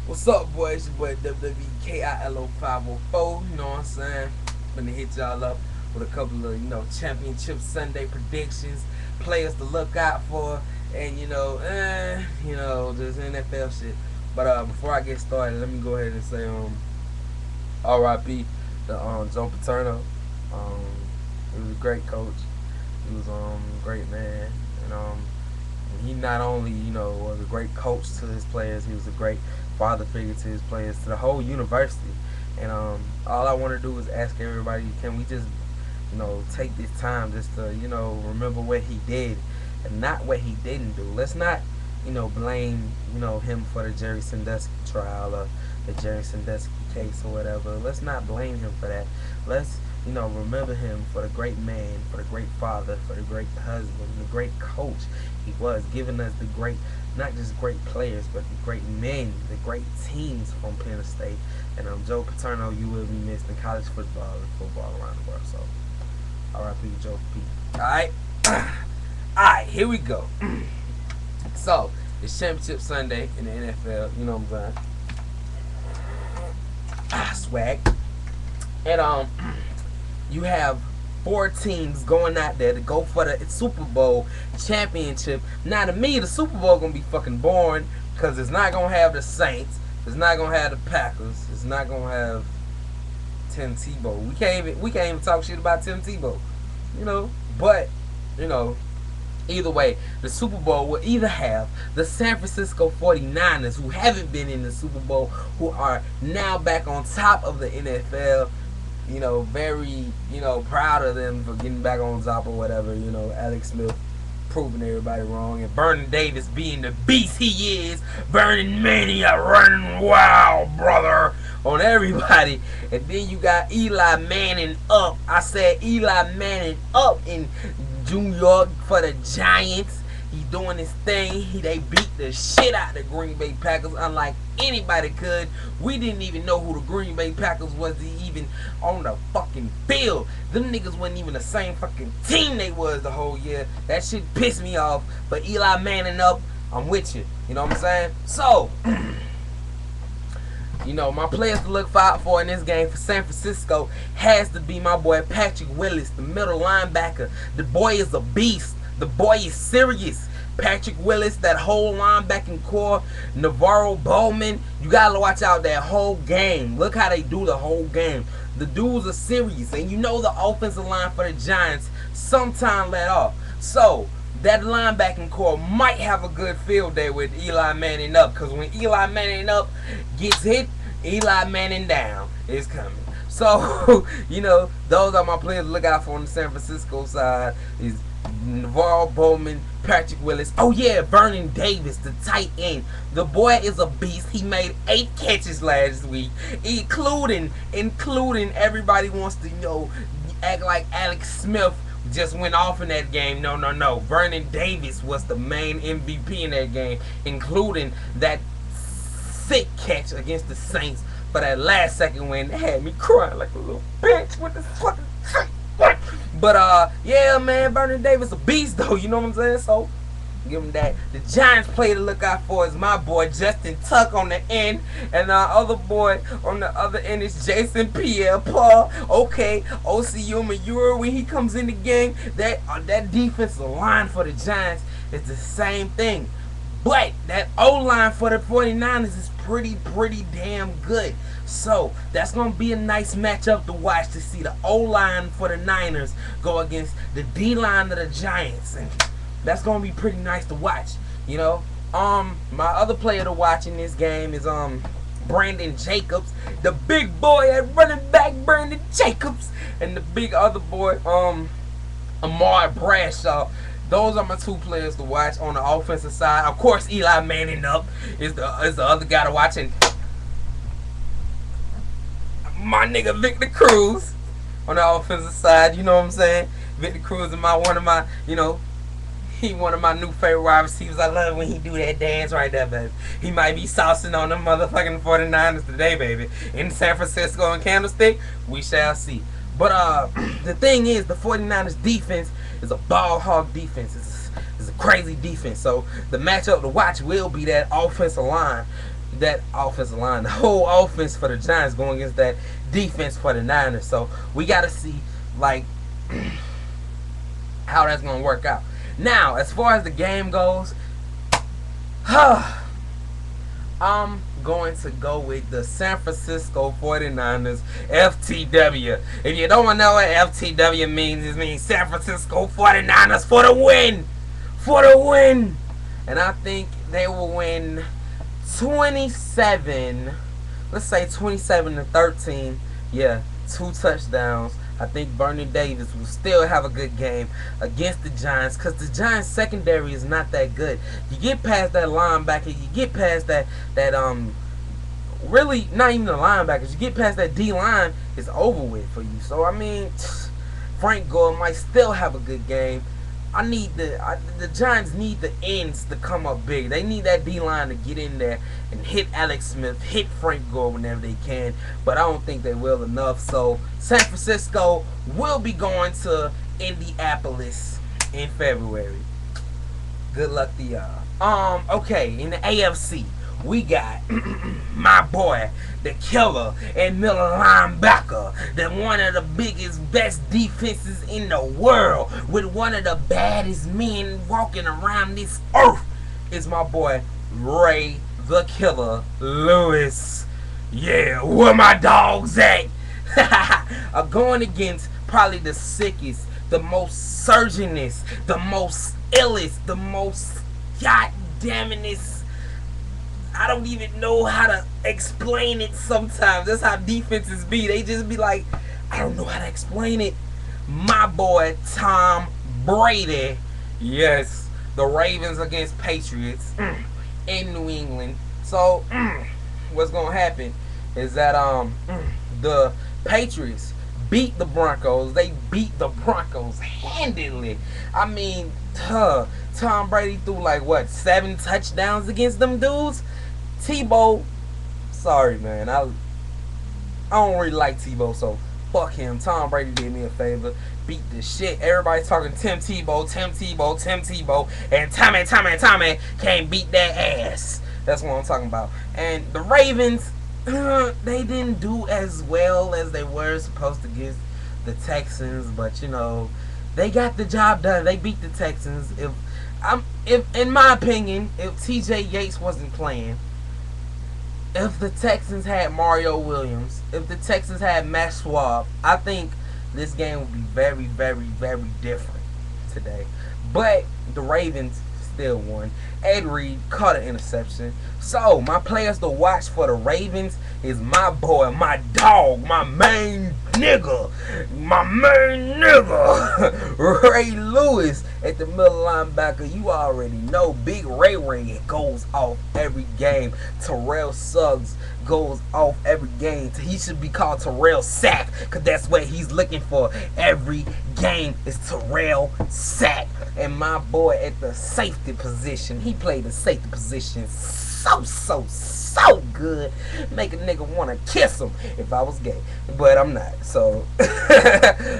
What's up, boys? It's your boy WWKILO 504. You know what I'm saying? Gonna hit y'all up with a couple of, championship Sunday predictions, players to look out for, and just NFL shit. But before I get started, let me go ahead and say R.I.P. to Joe Paterno. Um, he was a great coach. He was a great man, and he not only was a great coach to his players, he was a great father figure to his players, to the whole university. And all I want to do is ask everybody, can we just take this time just to remember what he did and not what he didn't do. Let's not blame him for the Jerry Sandusky trial or the Jerry Sandusky case or whatever. Let's not blame him for that. Let's remember him for the great man, for the great father, for the great husband, the great coach he was, giving us the great, not just great players, but the great men, the great teams from Penn State. And Joe Paterno, you will be missed in college football and football around the world. So, R.I.P. Joe P. Alright? Alright, here we go. So, it's Championship Sunday in the NFL, you know what I'm saying? Swag. And you have 4 teams going out there to go for the Super Bowl championship. Now, to me, the Super Bowl gonna be fucking boring because it's not gonna have the Saints, it's not gonna have the Packers, it's not gonna have Tim Tebow. We can't even talk shit about Tim Tebow, But either way, the Super Bowl will either have the San Francisco 49ers, who haven't been in the Super Bowl, who are now back on top of the NFL. Very, proud of them for getting back on top or whatever. Alex Smith proving everybody wrong, and Vernon Davis being the beast he is. Vernon Mania running wild, brother, on everybody. And then you got Eli Manning up. I said Eli Manning up in New York for the Giants. He's doing his thing. They beat the shit out of the Green Bay Packers, unlike anybody could. We didn't even know who the Green Bay Packers was even on the fucking field. Them niggas wasn't even the same fucking team they was the whole year. That shit pissed me off. But Eli Manning up, I'm with you. You know what I'm saying? So, my players to look out for in this game for San Francisco has to be my boy Patrick Willis, the middle linebacker. The boy is a beast. The boy is serious. Patrick Willis, that whole linebacking core, Navarro Bowman, you gotta watch out that whole game. Look how they do the whole game. The dudes are serious, and the offensive line for the Giants sometime let off. So that linebacking core might have a good field day with Eli Manning up, because when Eli Manning up gets hit, Eli Manning down is coming. So, those are my players to look out for on the San Francisco side. Is Navarro Bowman, Patrick Willis. Oh yeah, Vernon Davis, the tight end. The boy is a beast. He made 8 catches last week, including everybody wants to act like Alex Smith just went off in that game. No. Vernon Davis was the main MVP in that game, including that sick catch against the Saints for that last second win. They had me crying like a little bitch with this fucking shit. But yeah, man, Vernon Davis a beast though, you know what I'm saying? So give him that. The Giants player to look out for is my boy Justin Tuck on the end, and our other boy on the other end is Jason Pierre-Paul. Okay, OCU Manure, when he comes in the game, that defensive line for the Giants is the same thing. But that O-line for the 49ers is pretty damn good. So that's going to be a nice matchup to watch, to see the O-line for the Niners go against the D-line of the Giants. And that's going to be pretty nice to watch, My other player to watch in this game is Brandon Jacobs, the big boy at running back, Brandon Jacobs, and the big other boy, Amar Bradshaw. Those are my 2 players to watch on the offensive side. Of course, Eli Manning up is the other guy to watch, and my nigga Victor Cruz on the offensive side. You know what I'm saying? Victor Cruz is one of my new favorite wide receivers. I love when he do that dance right there, baby. He might be saucing on them motherfucking 49ers today, baby. In San Francisco and Candlestick, we shall see. But the thing is, the 49ers defense is a ball hog defense. It's a crazy defense. So the matchup to watch will be that offensive line. that offensive line, the whole offense for the Giants going against that defense for the Niners. So we got to see like how that's going to work out. Now, as far as the game goes, I'm going to go with the San Francisco 49ers, FTW. If you don't know what FTW means, it means San Francisco 49ers for the win. For the win. And I think they will win 27, let's say 27-13. Yeah, 2 touchdowns. I think Vernon Davis will still have a good game against the Giants because the Giants secondary is not that good. You get past that linebacker, you get past that really not even the linebackers, you get past that D-line, it's over with for you. So I mean, Frank Gore might still have a good game. The Giants need the ends to come up big. They need that D-line to get in there and hit Alex Smith, hit Frank Gore whenever they can. But I don't think they will enough. So San Francisco will be going to Indianapolis in February. Good luck to y'all. Okay, in the AFC, we got my boy, the killer and middle linebacker, one of the biggest, best defenses in the world, with one of the baddest men walking around this earth, is my boy Ray the Killer Lewis. Yeah, where my dogs at? I'm going against probably the sickest, the most surgeonist, the most illest, the most goddamnest. I don't even know how to explain it sometimes. That's how defenses be. They just be like, I don't know how to explain it. My boy, Tom Brady. Yes, the Ravens against Patriots in New England. So, what's going to happen is that the Patriots beat the Broncos. They beat the Broncos handily. I mean, Tom Brady threw like, what, 7 touchdowns against them dudes? Tebow, sorry man, I don't really like Tebow, so fuck him. Tom Brady did me a favor, beat the shit. Everybody's talking Tim Tebow, and Tommy can't beat that ass. That's what I'm talking about. And the Ravens, they didn't do as well as they were supposed to against the Texans, but you know, they got the job done. They beat the Texans. If in my opinion, if TJ Yates wasn't playing, if the Texans had Mario Williams, if the Texans had Matt Schwab, I think this game would be very, very, very different today. But the Ravens still won. Ed Reed caught an interception. So, my players to watch for the Ravens is my boy, my dog, my main nigga, Ray Lewis at the middle linebacker. You already know Big Ray goes off every game. Terrell Suggs goes off every game. He should be called Terrell Sack, because that's what he's looking for every game is Terrell Sack. And my boy at the safety position, he played the safety position so good, make a nigga want to kiss him if I was gay, but I'm not. So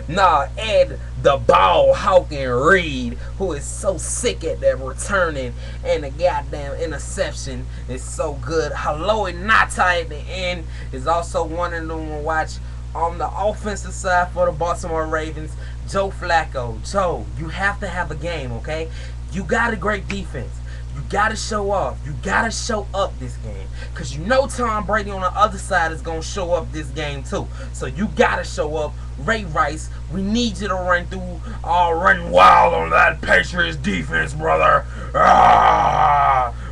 nah, Ed the Ball Hawking Reed, who is so sick at that returning and the goddamn interception, is so good. Hello and Nata at the end is also one of them to watch. On the offensive side for the Baltimore Ravens, Joe Flacco. Joe, you have to have a game, okay? You got a great defense. You got to show off. You got to show up this game. Because you know Tom Brady on the other side is going to show up this game too. So you got to show up. Ray Rice, we need you to run through, run wild on that Patriots defense, brother.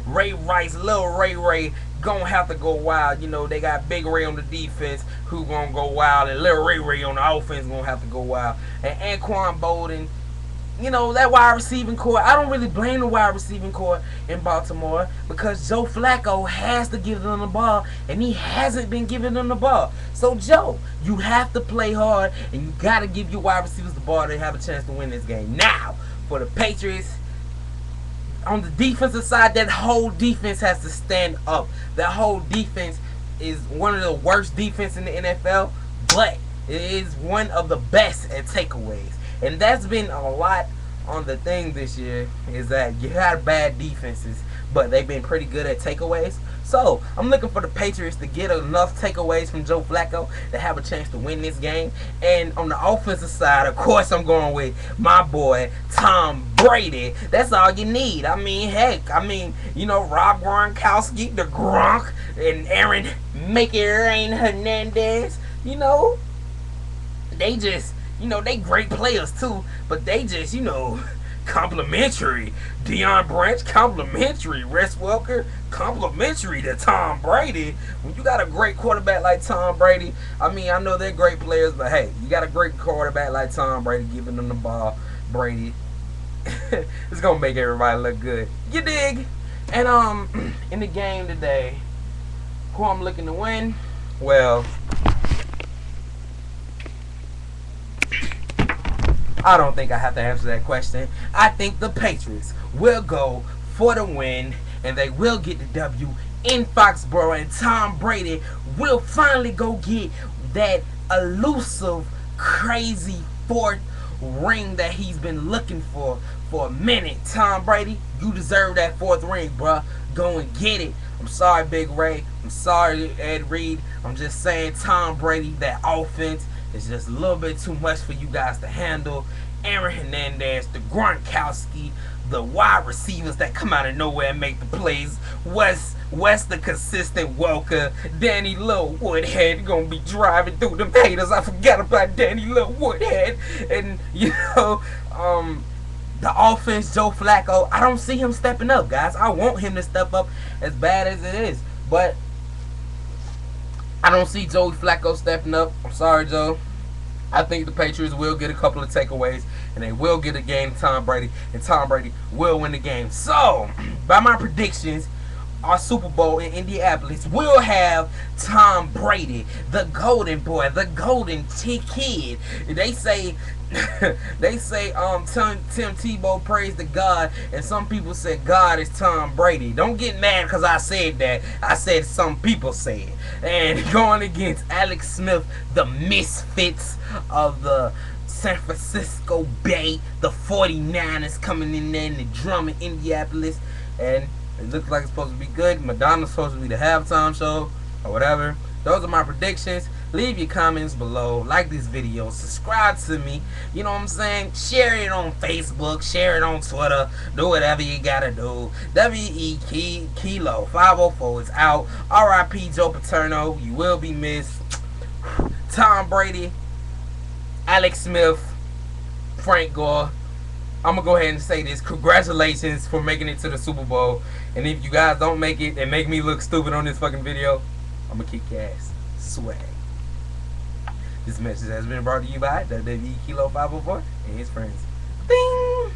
Ray Rice, little Ray gonna have to go wild. You know, they got Big Ray on the defense who gonna go wild, and little Ray on the offense gonna have to go wild. And Anquan Bolden, you know, that wide receiving core, I don't really blame the wide receiving core in Baltimore, because Joe Flacco has to give them the ball, and he hasn't been giving them the ball. So Joe, you have to play hard, and you gotta give your wide receivers the ball to have a chance to win this game. Now, for the Patriots, on the defensive side, that whole defense has to stand up. That whole defense is one of the worst defense in the NFL, but it is one of the best at takeaways. And that's been a lot on the thing this year, is that you had bad defenses, but they've been pretty good at takeaways. So I'm looking for the Patriots to get enough takeaways from Joe Flacco to have a chance to win this game. And on the offensive side, of course, I'm going with my boy Tom Brady. That's all you need. I mean, heck, you know, Rob Gronkowski, the Gronk, and Aaron Make It Rain Hernandez. You know, they just, you know, they great players too, but they just, you know, complimentary. Deion Branch, complimentary. Wes Welker, complimentary to Tom Brady. When you got a great quarterback like Tom Brady, I mean, I know they're great players, but hey, you got a great quarterback like Tom Brady giving them the ball, Brady. It's gonna make everybody look good. You dig? And in the game today, who I'm looking to win? Well, I don't think I have to answer that question. I think the Patriots will go for the win, and they will get the W in Foxborough, and Tom Brady will finally go get that elusive, crazy fourth ring that he's been looking for a minute. Tom Brady, you deserve that fourth ring, bruh. Go and get it. I'm sorry, Big Ray. I'm sorry, Ed Reed. I'm just saying, Tom Brady, that offense is just a little bit too much for you guys to handle. Aaron Hernandez, the Gronkowski, the wide receivers that come out of nowhere and make the plays. Wes the consistent Welker. Danny Lil Woodhead gonna be driving through them haters. I forgot about Danny Lil Woodhead. And, you know, the offense, Joe Flacco, I don't see him stepping up, guys. I want him to step up as bad as it is, but I don't see Joe Flacco stepping up. I'm sorry, Joe. I think the Patriots will get a couple of takeaways, and they will get a game to Tom Brady, and Tom Brady will win the game. So, by my predictions, our Super Bowl in Indianapolis will have Tom Brady, the golden boy, the golden kid. They say Tim Tebow prays to God, and some people say God is Tom Brady. Don't get mad because I said that. I said some people say it. And going against Alex Smith, the misfits of the San Francisco Bay, the 49ers coming in there in the drum in Indianapolis, and it looks like it's supposed to be good. Madonna's supposed to be the halftime show or whatever. Those are my predictions. Leave your comments below. Like this video. Subscribe to me. You know what I'm saying? Share it on Facebook. Share it on Twitter. Do whatever you gotta do. W.E. Kilo 504 is out. R.I.P. Joe Paterno. You will be missed. Tom Brady. Alex Smith. Frank Gore. I'm going to go ahead and say this. Congratulations for making it to the Super Bowl. And if you guys don't make it and make me look stupid on this fucking video, I'm going to kick your ass. Swag. This message has been brought to you by WWE Kilo 504 and his friends. Ding!